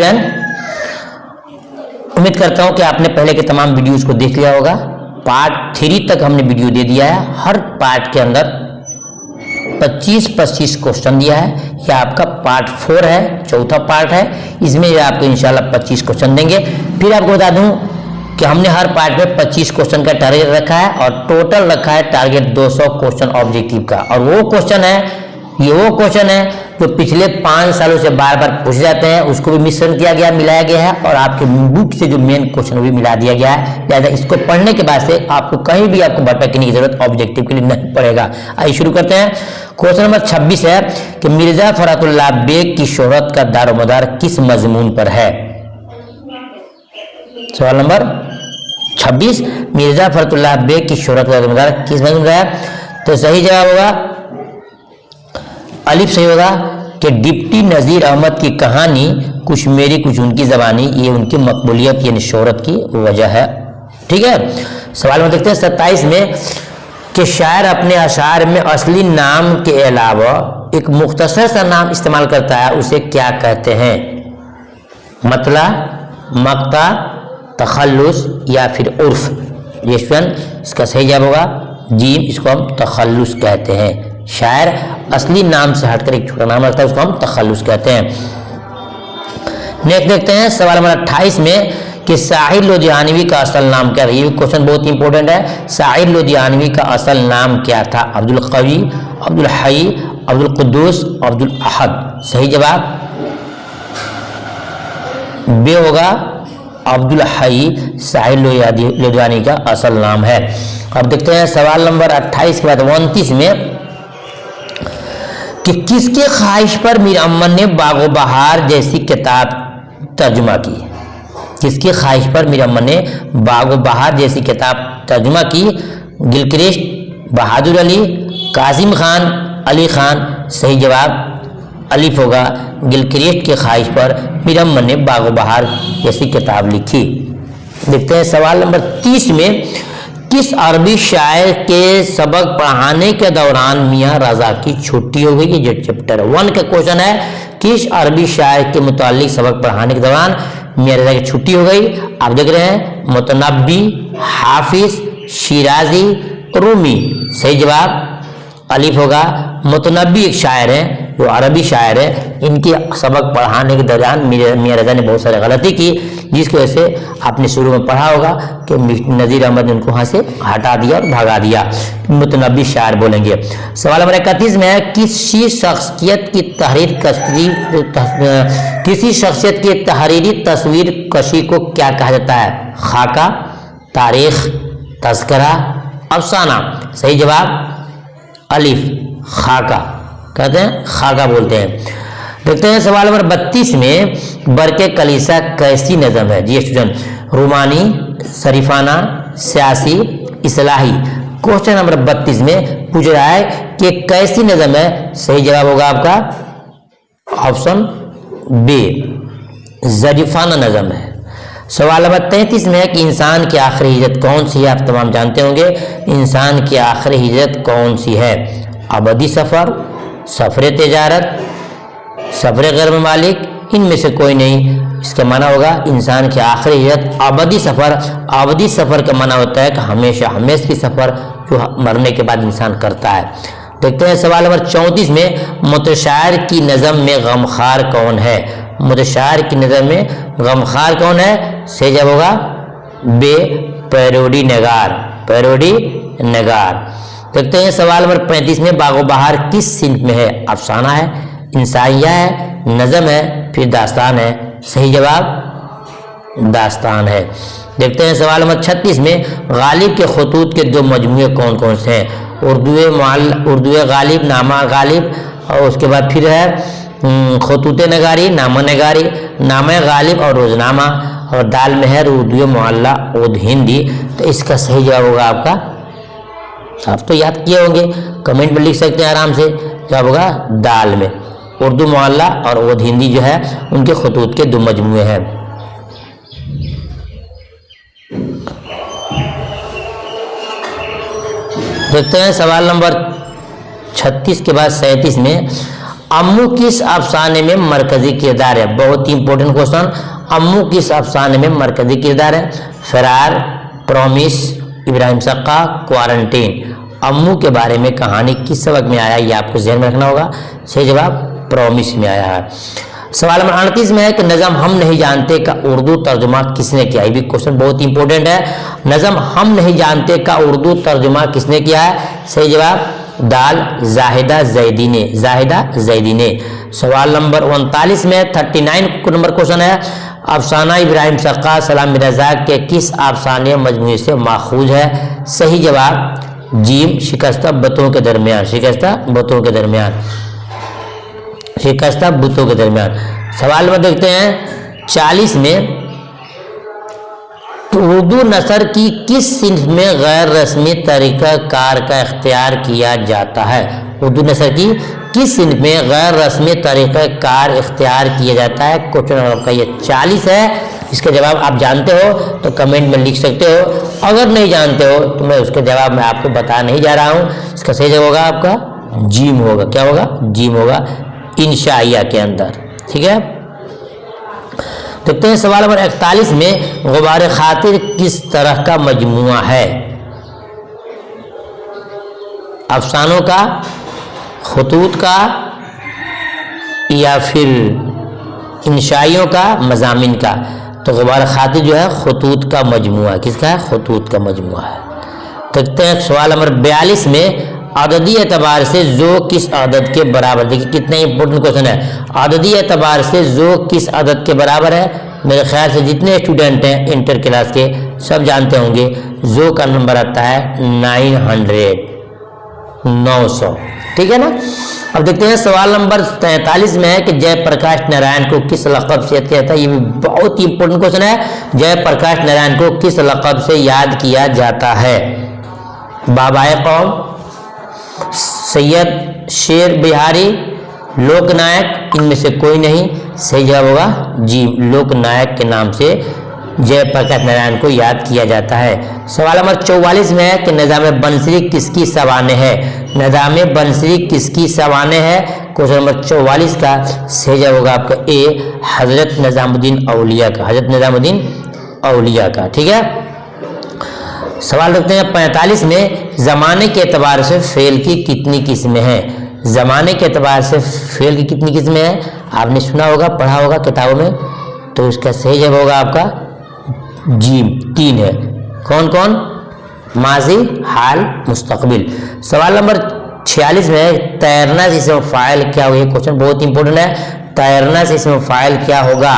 Student, उम्मीद करता हूं कि आपने पहले के तमाम वीडियोस को देख लिया होगा। पार्ट 3 तक हमने वीडियो दे दिया है। हर पार्ट के अंदर 25-25 क्वेश्चन दिया है। यह आपका पार्ट 4 है, चौथा पार्ट है। इसमें आपको इंशाल्लाह 25 क्वेश्चन देंगे। फिर आपको बता दूं कि हमने हर पार्ट में 25 क्वेश्चन का टारगेट रखा है और टोटल रखा है टारगेट 200 क्वेश्चन ऑब्जेक्टिव का। और वो क्वेश्चन है जो पिछले 5 सालों से बार बार पूछे जाते हैं, उसको भी मिश्रण किया गया, मिलाया गया है और आपके बुक से जो मेन क्वेश्चन भी मिला दिया गया है। लिहाजा इसको पढ़ने के बाद से आपको कहीं भी आपको भटकने की जरूरत ऑब्जेक्टिव के लिए नहीं पड़ेगा। आइए शुरू करते हैं। क्वेश्चन नंबर 26 है कि मिर्जा फखरुल्लाह बेग की शोहरत का दारोमदार किस मजमून पर है। सवाल नंबर 26, मिर्जा फखरुल्लाह बेग की शोहरत का दारोमदार किस मजमून पर है। तो सही जवाब होगा अलिफ सही होगा कि डिप्टी नजीर अहमद की कहानी कुछ मेरी कुछ उनकी जबानी, ये उनकी मकबूलियत यानी शोहरत की वजह है। ठीक है, सवाल में देखते हैं 27 में कि शायर अपने अशार में असली नाम के अलावा एक मुख्तसर सा नाम इस्तेमाल करता है, उसे क्या कहते हैं। मतला, मक्ता, तखल्लुस या फिर उर्फ। इसका सही जवाब होगा जीम, इसको हम तखल्लुस कहते हैं। शायर असली नाम से हटकर एक छोटा नाम रखता है, उसको हम तखल्लुस कहते हैं। नेक्स्ट देखते हैं सवाल नंबर 28 में कि साहिर लुधियानवी का असल नाम क्या था। ये क्वेश्चन बहुत इंपॉर्टेंट है। साहिर लुधियानवी का असल नाम क्या था। अब्दुल कवी, अब्दुल हई, अब्दुल कुद्दूस, अब्दुल अहद। सही जवाब बे होगा अब्दुल हई साहिर लुधियानवी का असल नाम है। अब देखते हैं सवाल नंबर 28 के बाद 29 में कि किसके ख्वाहिश पर मीर अमन ने बागो बहार जैसी किताब तर्जुमा की। किसकी ख्वाहिश पर मीर अमन ने बागो बहार जैसी किताब तर्जुमा की। गिलक्रिस्ट, बहादुर अली, कासिम खान, अली खान। सही जवाब अलिफ होगा गिलक्रिस्ट की ख्वाहिश पर मीर अमन ने बागो बहार जैसी किताब लिखी। देखते हैं सवाल नंबर 30 में किस अरबी शायर के सबक पढ़ाने के दौरान मियाँ रजा की छुट्टी हो गई। ये जो चैप्टर 1 का क्वेश्चन है, किस अरबी शायर के मुतालिक सबक पढ़ाने के दौरान मियाँ रजा की छुट्टी हो गई। आप देख रहे हैं मुतनब्बी, हाफिज, शिराजी, रूमी। सही जवाब अलिफ होगा। मुतनब्बी एक शायर है जो अरबी शायर है, इनके सबक पढ़ाने के दौरान मियाँ रजा ने बहुत सारी गलती की, जिसकी वजह से आपने शुरू में पढ़ा होगा कि नजीर अहमद ने उनको वहां से हटा दिया और भगा दिया। मुतनब्बी शायर बोलेंगे। सवाल नंबर 31 में है किसी शख्सियत की तहरीरी तस्वीर कशी को क्या कहा जाता है। खाका, तारीख, तस्करा, अफसाना। सही जवाब अलिफ खाका कहते हैं, खाका बोलते हैं। देखते हैं सवाल नंबर 32 में बरके कलीसा कैसी नज़म है। जी स्टूडेंट, रूमानी, शरीफाना, सियासी, इस्लाही। क्वेश्चन नंबर 32 में पूछ रहा है कि कैसी नज़म है। सही जवाब होगा आपका ऑप्शन बी, जरीफाना नज़म है। सवाल नंबर 33 में है कि इंसान की आखिरी हिजरत कौन सी है। आप तमाम जानते होंगे इंसान की आखिरी हिजरत कौन सी है। अबदी सफ़र, सफ़र तिजारत, सफ़र गैर मालिक, इनमें से कोई नहीं। इसका माना होगा इंसान की आखिरी हिजरत अबदी सफ़र। अबदी सफ़र का माना होता है कि हमेशा हमेशा की सफ़र जो मरने के बाद इंसान करता है। देखते हैं सवाल नंबर 34 में मुतशायर की नज़म में गमखार कौन है। मुतशायर की नज़म में गमखार कौन है। सही जवाब होगा बे, पैरोडी नगार। पैरोडी नगार। देखते हैं सवाल नंबर 35 में बागो बहार किस सिंफ में है। अफसाना है, इंसाइया है, नज़म है, फिर दास्तान है। सही जवाब दास्तान है। देखते हैं सवाल नंबर 36 में गालिब के खतूत के 2 मजमूए कौन कौन से हैं। उर्दू गालिब, नामा गालिब, और उसके बाद फिर है खतूत नगारी, नामा नगारी, नामा गालिब और रोजनामा। और दाल में है उर्दू मुअल्ला और हिंदी। तो इसका सही जवाब होगा आपका, आप तो याद किए होंगे, कमेंट में लिख सकते हैं आराम से। जवाब होगा दाल में उर्दू मुअल्ला और ओद हिंदी जो है उनके खतूत के 2 मजमूए हैं। देखते हैं सवाल नंबर 36 के बाद 37 में अम्मू किस अफसाने में मरकजी किरदार है? बहुत ही इंपॉर्टेंट क्वेश्चन। अम्मू किस अफसाने में मरकजी किरदार है? फरार, प्रॉमिस, इब्राहिम सक्का, क्वारंटीन। अम्मू के बारे में कहानी किस सबक में आया, ये आपको ध्यान में रखना होगा। सही जवाब प्रॉमिस में आया है। सवाल नंबर 38 में है कि नज़म हम नहीं जानते का उर्दू तर्जुमा किसने किया? ये भी क्वेश्चन बहुत इंपॉर्टेंट है। नज़म हम नहीं जानते का उर्दू तर्जुमा किसने किया है? सही जवाब दाल जाहिदा जैदी ने, जाहिदा जैदी ने। सवाल नंबर 39 में 39 नंबर क्वेश्चन है, अफसाना इब्राहिम सक्का सलाम मिर्जा के किस अफसाने मजमूए से माखूज है? सही जवाब जीम शिकस्ता बुतों के दरमियान, शिकस्ता बुतों के दरमियान, शिकस्ता बुतों के दरमियान। सवाल में देखते हैं 40 में, उर्दू नसर की किस सिंफ में गैर रस्मी तरीका कार का इख्तियार किया जाता है? उर्दू नसर की किस सिंफ में गैर रस्मी तरीका कार इख्तियार किया जाता है? क्वेश्चन आपका ये 40 है। इसका जवाब आप जानते हो तो कमेंट में लिख सकते हो, अगर नहीं जानते हो तो मैं उसके जवाब में आपको बता नहीं जा रहा हूँ। इसका सही जवाब होगा आपका जीम होगा। क्या होगा? जीम होगा, इंशाइया के अंदर। ठीक है, देखते हैं सवाल नंबर 41 में, गुबार खातिर किस तरह का मजमुआ है? अफसानों का, खुतूत का, या फिर इंशाइयों का, मज़ामिन का? तो गुबार खातिर जो है खुतूत का मजमुआ, किसका है? खुतूत का मजमुआ है। देखते हैं सवाल नंबर 42 में, अददी एतबार से जो किस अदद के बराबर? देखिए कितना इंपॉर्टेंट क्वेश्चन है। अददी एतबार से जो किस अदद के बराबर है? मेरे ख्याल से जितने स्टूडेंट हैं इंटर क्लास के सब जानते होंगे, जो का नंबर आता है 900, 900। ठीक है ना। अब देखते हैं सवाल नंबर 43 में है कि जयप्रकाश नारायण को किस लक़ब से याद किया जाता है? ये भी बहुत ही इंपॉर्टेंट क्वेश्चन है। जयप्रकाश नारायण को किस लक़ब से याद किया जाता है? बाबाए कौम, सैयद शेर बिहारी, लोकनायक, इनमें से कोई नहीं। सही जवाब होगा जी, लोकनायक के नाम से जयप्रकाश नारायण को याद किया जाता है। सवाल नंबर 44 में है कि निज़ाम बंसरी किसकी सवाने है? निज़ाम बंसरी किसकी सवाने है? क्वेश्चन नंबर 44 का सही जवाब होगा आपका ए, हजरत निज़ामुद्दीन औलिया का, हजरत निज़ामुद्दीन औलिया का। ठीक है, सवाल रखते हैं 45 में, ज़माने के एतबार से फेल की कितनी किस्में हैं? ज़माने के एतबार से फेल की कितनी किस्में हैं? आपने सुना होगा, पढ़ा होगा किताबों में। तो इसका सही जवाब होगा आपका जीम, 3 है। कौन कौन? माजी, हाल, मुस्तकबिल। सवाल नंबर 46 में, तैरना से इसमें फ़ाइल क्या हुआ? ये क्वेश्चन बहुत इंपॉर्टेंट है। तैरना से इसमें फ़ाइल क्या होगा?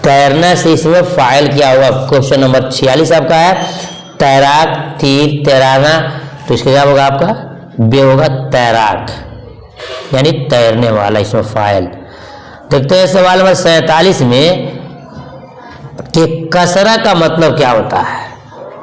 तैरना से इसमें फ़ाइल क्या होगा? क्वेश्चन नंबर 46 आपका है। तैराक, तीर, तैराना। तो इसका जवाब होगा आपका बे होगा तैराक, यानी तैरने वाला, इसमें फ़ाइल। देखते हैं सवाल नंबर 47 में कि कसरा का मतलब क्या होता है?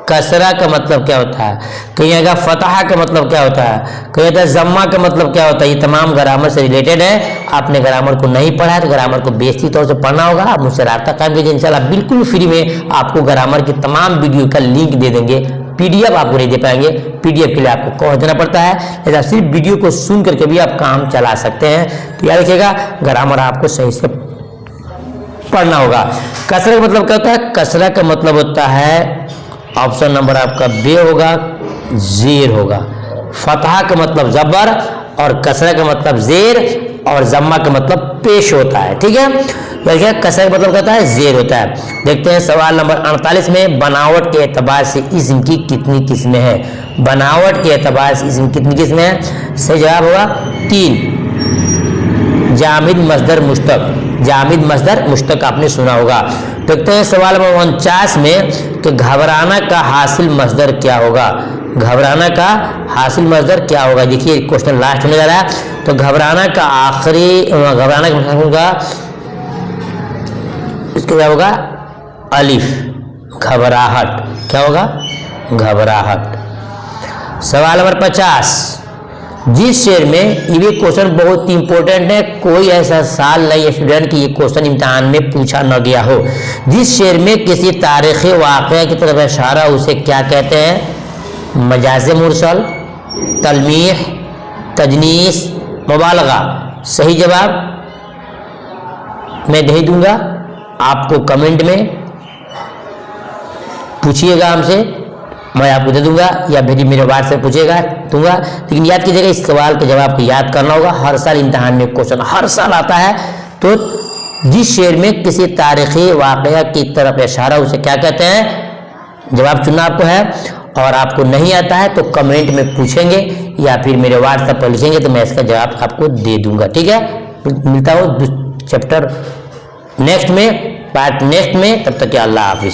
कसरा का मतलब क्या होता है? कहीं अगर फतहा का मतलब क्या होता है? कहीं अगर जम्मा का मतलब क्या होता है? ये तमाम ग्रामर से रिलेटेड है। आपने ग्रामर को नहीं पढ़ा है तो ग्रामर को बेसिक तौर से पढ़ना होगा। आप मुझसे राब्ता कायम कीजिए, इंशाल्लाह बिल्कुल फ्री में आपको ग्रामर की तमाम वीडियो का लिंक दे देंगे। पीडीएफ आपको नहीं दे पाएंगे, पीडीएफ के लिए आपको कॉल देना पड़ता है, या सिर्फ वीडियो को सुन करके भी आप काम चला सकते हैं। तो याद रखिएगा, ग्रामर आपको सही से पढ़ना होगा। कसरा का मतलब क्या होता है? कसरा का मतलब होता है, ऑप्शन नंबर आपका बे होगा, जेर होगा। फतहा का मतलब जबर, और कसरा का मतलब जेर, और जम्मा का मतलब पेश होता है। ठीक है, देखिए कसरा का मतलब कहता है जेर होता है। देखते हैं सवाल नंबर 48 में, बनावट के एतबार से इस्म की कितनी किस्में हैं? बनावट के एतबार से इस्म कितनी किस्में हैं? सही जवाब होगा 3, जामिद, मस्दर, मुश्तक। जामिद, मस्दर, मुश्तक आपने सुना होगा। देखते हैं सवाल नंबर 49 में कि घबराना का हासिल मस्दर क्या होगा? घबराना का हासिल मस्दर क्या होगा? देखिए क्वेश्चन लास्ट होने जा रहा है। तो घबराना का आखिरी, घबराना का होगा, इसका क्या होगा? अलिफ, घबराहट। क्या होगा? घबराहट। सवाल नंबर 50, जिस शेर में, ये भी क्वेश्चन बहुत इंपॉर्टेंट है, कोई ऐसा साल नहीं स्टूडेंट कि ये क्वेश्चन इम्तिहान में पूछा न गया हो। जिस शेर में किसी तारीखी वाक़या की तरफ इशारा, उसे क्या कहते हैं? मजाज़ मुरसल, तलमीह, तजनीस, मुबालगा। सही जवाब मैं दे दूंगा, आपको कमेंट में पूछिएगा हमसे, मैं आपको दे दूंगा, या फिर मेरे व्हाट्सएप पूछेगा दूंगा। लेकिन याद कीजिएगा, इस सवाल के जवाब को याद करना होगा। हर साल इम्तिहान में क्वेश्चन हर साल आता है। तो जिस शेर में किसी तारीखी वाक़या की तरफ इशारा, उसे क्या कहते हैं? जवाब चुनना आपको है। और आपको नहीं आता है तो कमेंट में पूछेंगे या फिर मेरे व्हाट्सएप पर लिखेंगे, तो मैं इसका जवाब आपको दे दूंगा। ठीक है, मिलता हूँ चैप्टर नेक्स्ट में, पार्ट नेक्स्ट में। तब तक के अल्लाह हाफिज़।